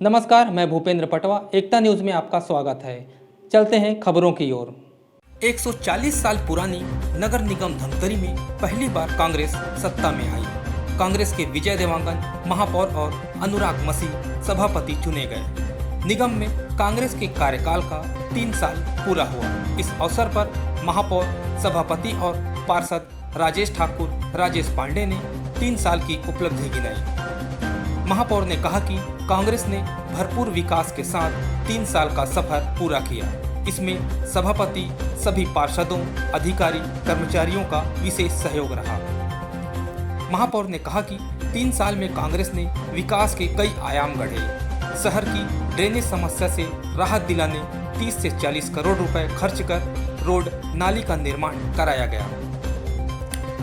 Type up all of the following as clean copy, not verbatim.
नमस्कार, मैं भूपेंद्र पटवा। एकता न्यूज में आपका स्वागत है। चलते हैं खबरों की ओर। 140 साल पुरानी नगर निगम धमतरी में पहली बार कांग्रेस सत्ता में आई। कांग्रेस के विजय देवांगन महापौर और अनुराग मसीह सभापति चुने गए। निगम में कांग्रेस के कार्यकाल का 3 साल पूरा हुआ। इस अवसर पर महापौर, सभापति और पार्षद राजेश ठाकुर, राजेश पांडे ने 3 साल की उपलब्धि गिनाई। महापौर ने कहा कि कांग्रेस ने भरपूर विकास के साथ 3 साल का सफर पूरा किया। इसमें सभापति, सभी पार्षदों, अधिकारी, कर्मचारियों का विशेष सहयोग रहा। महापौर ने कहा कि 3 साल में कांग्रेस ने विकास के कई आयाम गढ़े। शहर की ड्रेनेज समस्या से राहत दिलाने 30 से 40 करोड़ रुपए खर्च कर रोड, नाली का निर्माण कराया गया।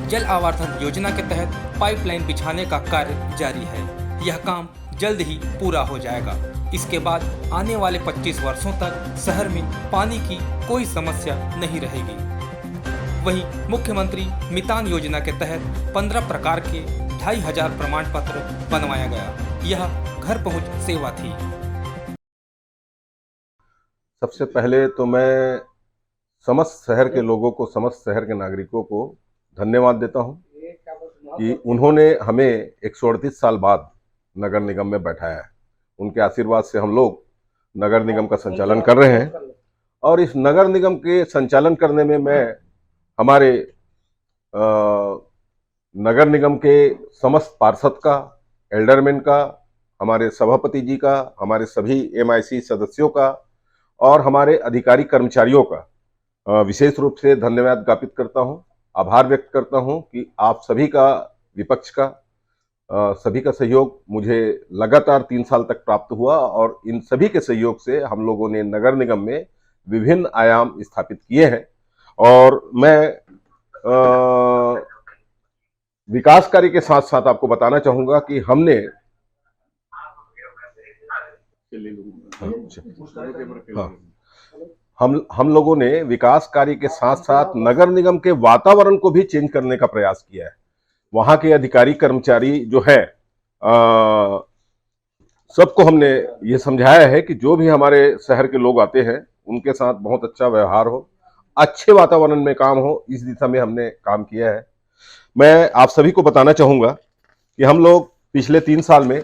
जल आवर्धन योजना के तहत पाइपलाइन बिछाने का कार्य जारी है। यह काम जल्द ही पूरा हो जाएगा। इसके बाद आने वाले 25 वर्षों तक शहर में पानी की कोई समस्या नहीं रहेगी। वहीं मुख्यमंत्री मितान योजना के तहत 15 प्रकार के 2500 प्रमाण पत्र बनवाया गया। यह घर पहुंच सेवा थी। सबसे पहले तो मैं समस्त शहर के लोगों को, समस्त शहर के नागरिकों को धन्यवाद देता हूं कि उन्होंने हमें 138 साल बाद नगर निगम में बैठाया है। उनके आशीर्वाद से हम लोग नगर निगम का संचालन कर रहे हैं और इस नगर निगम के संचालन करने में मैं हमारे नगर निगम के समस्त पार्षद का, एल्डरमैन का, हमारे सभापति जी का, हमारे सभी MIC सदस्यों का और हमारे अधिकारी कर्मचारियों का विशेष रूप से धन्यवाद ज्ञापित करता हूं। आभार व्यक्त करता हूं कि आप सभी का, विपक्ष का, सभी का सहयोग मुझे लगातार 3 साल तक प्राप्त हुआ और इन सभी के सहयोग से हम लोगों ने नगर निगम में विभिन्न आयाम स्थापित किए हैं। और मैं विकास कार्य के साथ साथ आपको बताना चाहूंगा कि हमने हम लोगों ने विकास कार्य के साथ साथ नगर निगम के वातावरण को भी चेंज करने का प्रयास किया है। वहां के अधिकारी कर्मचारी जो है, सबको हमने ये समझाया है कि जो भी हमारे शहर के लोग आते हैं उनके साथ बहुत अच्छा व्यवहार हो, अच्छे वातावरण में काम हो, इस दिशा में हमने काम किया है। मैं आप सभी को बताना चाहूंगा कि हम लोग पिछले 3 साल में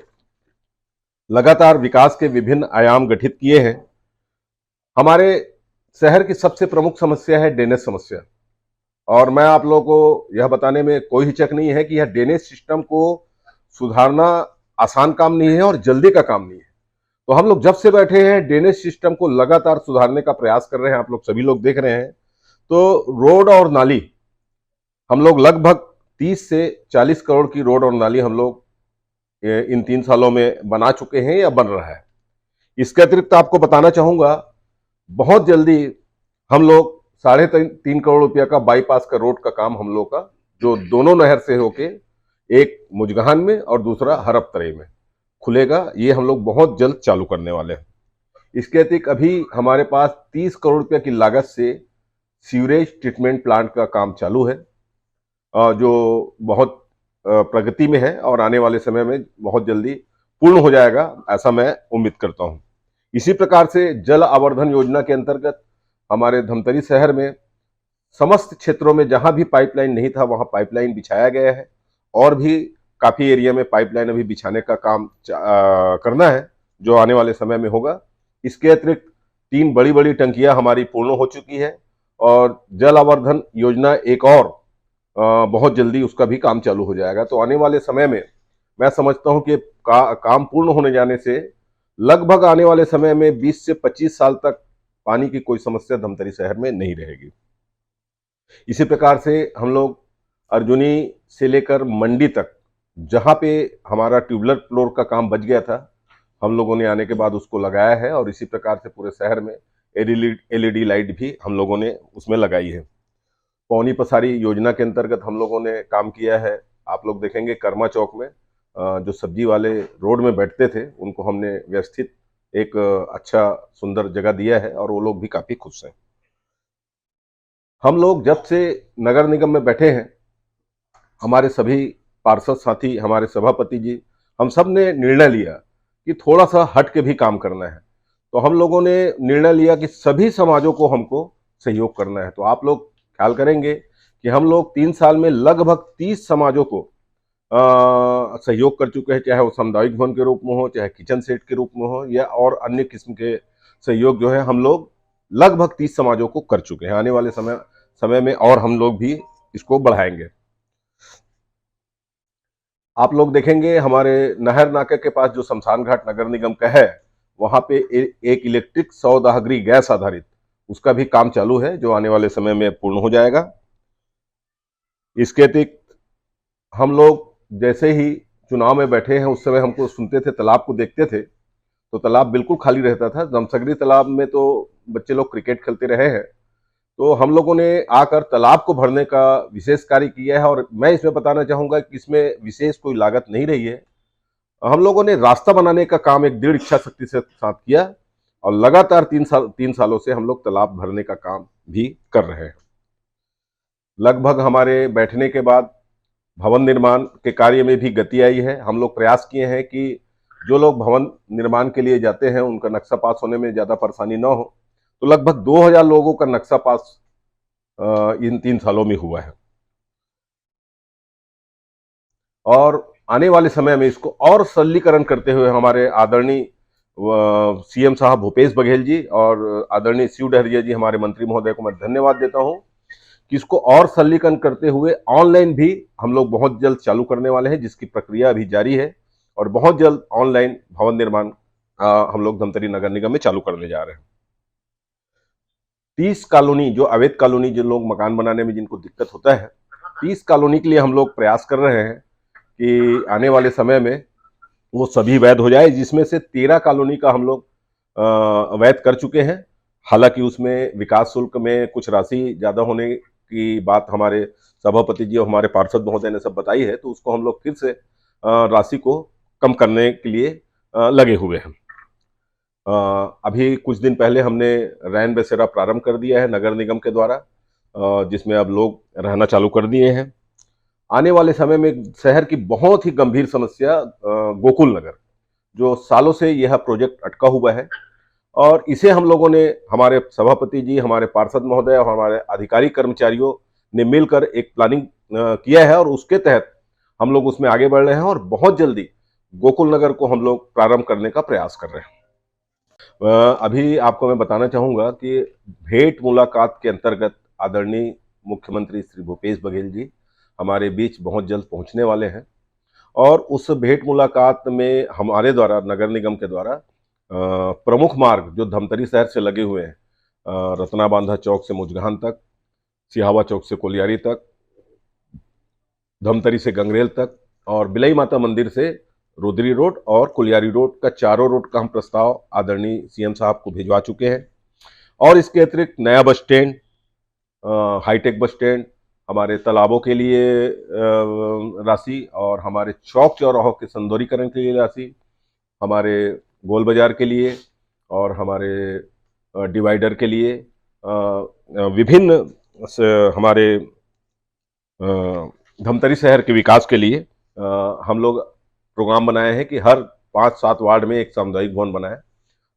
लगातार विकास के विभिन्न आयाम गठित किए हैं। हमारे शहर की सबसे प्रमुख समस्या है ड्रेनेज समस्या, और मैं आप लोगों को यह बताने में कोई हिचक नहीं है कि यह ड्रेनेज सिस्टम को सुधारना आसान काम नहीं है और जल्दी का काम नहीं है। तो हम लोग जब से बैठे हैं ड्रेनेज सिस्टम को लगातार सुधारने का प्रयास कर रहे हैं। आप लोग सभी लोग देख रहे हैं। तो रोड और नाली हम लोग लगभग 30 से 40 करोड़ की रोड और नाली हम लोग इन 3 सालों में बना चुके हैं या बन रहा है। इसके अतिरिक्त आपको बताना चाहूंगा, बहुत जल्दी हम लोग 3.5 करोड़ रुपया का बाईपास का रोड का काम हम लोग का, जो दोनों नहर से होके एक मुजगहान में और दूसरा हरपतरे में खुलेगा, ये हम लोग बहुत जल्द चालू करने वाले हैं। इसके अतिरिक्त अभी हमारे पास 30 करोड़ रुपया की लागत से सीवरेज ट्रीटमेंट प्लांट का काम चालू है, जो बहुत प्रगति में है और आने वाले समय में बहुत जल्दी पूर्ण हो जाएगा, ऐसा मैं उम्मीद करता हूं। इसी प्रकार से जल आवर्धन योजना के अंतर्गत हमारे धमतरी शहर में समस्त क्षेत्रों में जहां भी पाइपलाइन नहीं था वहां पाइपलाइन बिछाया गया है और भी काफी एरिया में पाइपलाइन अभी बिछाने का काम करना है, जो आने वाले समय में होगा। इसके अतिरिक्त 3 बड़ी बड़ी टंकियां हमारी पूर्ण हो चुकी है और जल आवर्धन योजना एक और बहुत जल्दी उसका भी काम चालू हो जाएगा। तो आने वाले समय में मैं समझता हूं कि काम पूर्ण होने जाने से लगभग आने वाले समय में 20 से 25 साल तक पानी की कोई समस्या धमतरी शहर में नहीं रहेगी। इसी प्रकार से हम लोग अर्जुनी से लेकर मंडी तक, जहां पे हमारा ट्यूबलर फ्लोर का काम बच गया था, हम लोगों ने आने के बाद उसको लगाया है और इसी प्रकार से पूरे शहर में LED लाइट भी हम लोगों ने उसमें लगाई है। पौनी पसारी योजना के अंतर्गत हम लोगों ने काम किया है। आप लोग देखेंगे कर्मा चौक में जो सब्जी वाले रोड में बैठते थे उनको हमने व्यवस्थित एक अच्छा सुंदर जगह दिया है और वो लोग भी काफी खुश हैं। हम लोग जब से नगर निगम में बैठे हैं, हमारे सभी पार्षद साथी, हमारे सभापति जी, हम सब ने निर्णय लिया कि थोड़ा सा हट के भी काम करना है। तो हम लोगों ने निर्णय लिया कि सभी समाजों को हमको सहयोग करना है। तो आप लोग ख्याल करेंगे कि हम लोग 3 साल में लगभग 30 समाजों को सहयोग कर चुके हैं, चाहे वो सामुदायिक भवन के रूप में हो, चाहे किचन सेट के रूप में हो, या और अन्य किस्म के सहयोग जो है हम लोग लगभग 30 समाजों को कर चुके हैं। आने वाले समय में और हम लोग भी इसको बढ़ाएंगे। आप लोग देखेंगे हमारे नहर नाके के पास जो शमशान घाट नगर निगम का है, वहां पे एक इलेक्ट्रिक सौदागरी गैस आधारित उसका भी काम चालू है, जो आने वाले समय में पूर्ण हो जाएगा। इसके अतिरिक्त हम लोग जैसे ही चुनाव में बैठे हैं, उस समय हमको सुनते थे, तालाब को देखते थे, तो तालाब बिल्कुल खाली रहता था। जमसगरी तालाब में तो बच्चे लोग क्रिकेट खेलते रहे हैं, तो हम लोगों ने आकर तालाब को भरने का विशेष कार्य किया है। और मैं इसमें बताना चाहूंगा कि इसमें विशेष कोई लागत नहीं रही है। हम लोगों ने रास्ता बनाने का काम एक दृढ़ इच्छा शक्ति से साथ किया, और लगातार 3 सालों से हम लोग तालाब भरने का काम भी कर रहे हैं। लगभग हमारे बैठने के बाद भवन निर्माण के कार्य में भी गति आई है। हम लोग प्रयास किए हैं कि जो लोग भवन निर्माण के लिए जाते हैं उनका नक्शा पास होने में ज्यादा परेशानी न हो। तो लगभग 2000 लोगों का नक्शा पास इन 3 सालों में हुआ है, और आने वाले समय में इसको और सरलीकरण करते हुए हमारे आदरणीय सीएम साहब भूपेश बघेल जी और आदरणीय शिव डहरिया जी हमारे मंत्री महोदय को मैं धन्यवाद देता हूं कि इसको और सरलीकरण करते हुए ऑनलाइन भी हम लोग बहुत जल्द चालू करने वाले हैं, जिसकी प्रक्रिया अभी जारी है। और बहुत जल्द ऑनलाइन भवन निर्माण हम लोग धमतरी नगर निगम में चालू करने जा रहे हैं। 30 कॉलोनी जो अवैध कॉलोनी, जिन लोग मकान बनाने में जिनको दिक्कत होता है, 30 कॉलोनी के लिए हम लोग प्रयास कर रहे हैं कि आने वाले समय में वो सभी वैध हो जाए, जिसमें से 13 कॉलोनी का हम लोग वैध कर चुके हैं। हालांकि उसमें विकास शुल्क में कुछ राशि ज्यादा होने की बात हमारे सभापति जी और हमारे पार्षद महोदय ने सब बताई है, तो उसको हम लोग फिर से राशि को कम करने के लिए लगे हुए हैं। अभी कुछ दिन पहले हमने रैन बसेरा प्रारंभ कर दिया है नगर निगम के द्वारा, जिसमें अब लोग रहना चालू कर दिए हैं। आने वाले समय में शहर की बहुत ही गंभीर समस्या गोकुल नगर, जो सालों से यह प्रोजेक्ट अटका हुआ है, और इसे हम लोगों ने, हमारे सभापति जी, हमारे पार्षद महोदय और हमारे अधिकारी कर्मचारियों ने मिलकर एक प्लानिंग किया है, और उसके तहत हम लोग उसमें आगे बढ़ रहे हैं, और बहुत जल्दी गोकुल नगर को हम लोग प्रारंभ करने का प्रयास कर रहे हैं। अभी आपको मैं बताना चाहूंगा कि भेंट मुलाकात के अंतर्गत आदरणीय मुख्यमंत्री श्री भूपेश बघेल जी हमारे बीच बहुत जल्द पहुंचने वाले हैं, और उस भेंट मुलाकात में हमारे द्वारा, नगर निगम के द्वारा, प्रमुख मार्ग जो धमतरी शहर से लगे हुए हैं, रत्ना बांधा चौक से मुजगहान तक, सिहावा चौक से कोलियारी तक, धमतरी से गंगरेल तक, और बिलई माता मंदिर से रुद्री रोड और कुलियारी रोड का, चारों रोड का हम प्रस्ताव आदरणीय सीएम साहब को भिजवा चुके हैं। और इसके अतिरिक्त नया bus stand, hi tech bus stand, हमारे तालाबों के लिए राशि, और हमारे चौक चौराहों के सौंदर्यीकरण के लिए राशि, हमारे गोल बाजार के लिए, और हमारे डिवाइडर के लिए, विभिन्न हमारे धमतरी शहर के विकास के लिए हम लोग प्रोग्राम बनाए हैं कि हर 5-7 वार्ड में एक सामुदायिक भवन बनाए।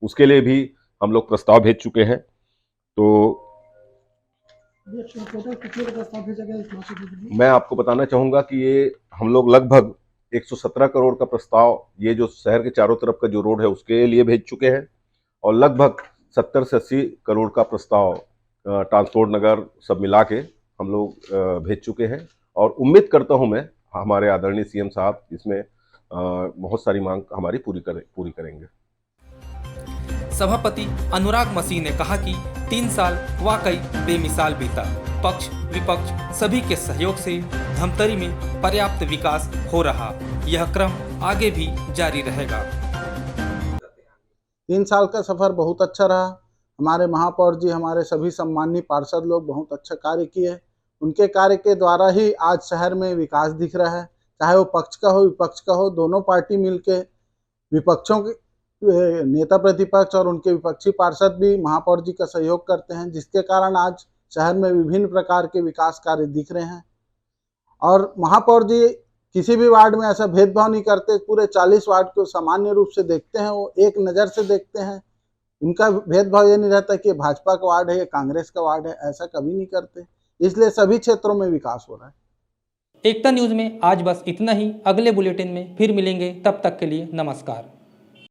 उसके लिए भी हम लोग प्रस्ताव भेज चुके हैं। तो मैं आपको बताना चाहूंगा कि ये हम लोग लगभग 117 करोड़ का प्रस्ताव, ये जो शहर के चारों तरफ का जो रोड है उसके लिए भेज चुके हैं, और लगभग 70 से 80 करोड़ का प्रस्ताव ट्रांसपोर्ट नगर सब मिला के हम लोग भेज चुके हैं। और उम्मीद करता हूं मैं, हमारे आदरणीय सीएम साहब इसमें बहुत सारी मांग हमारी पूरी करेंगे। सभापति अनुराग मसीह ने कहा कि 3 साल वाकई बेमिसाल बीता। पक्ष विपक्ष सभी के सहयोग से धमतरी में पर्याप्त विकास हो रहा। यह क्रम आगे भी जारी रहेगा। 3 साल का सफर बहुत अच्छा रहा। हमारे महापौर जी, हमारे सभी सम्मानीय पार्षद लोग बहुत अच्छा कार्य किए। उनके कार्य के द्वारा ही आज शहर में विकास दिख रहा है। चाहे वो पक्ष का हो विपक्ष का हो, दोनों पार्टी मिलके, विपक्षों के नेता प्रतिपक्ष और उनके विपक्षी पार्षद भी महापौर जी का सहयोग करते हैं, जिसके कारण आज शहर में विभिन्न प्रकार के विकास कार्य दिख रहे हैं। और महापौर जी किसी भी वार्ड में ऐसा भेदभाव नहीं करते, पूरे 40 वार्ड को सामान्य रूप से देखते हैं, वो एक नज़र से देखते हैं। उनका भेदभाव ये नहीं रहता कि ये भाजपा का वार्ड है, ये कांग्रेस का वार्ड है, ऐसा कभी नहीं करते। इसलिए सभी क्षेत्रों में विकास हो रहा है। एकता न्यूज़ में आज बस इतना ही। अगले बुलेटिन में फिर मिलेंगे, तब तक के लिए नमस्कार।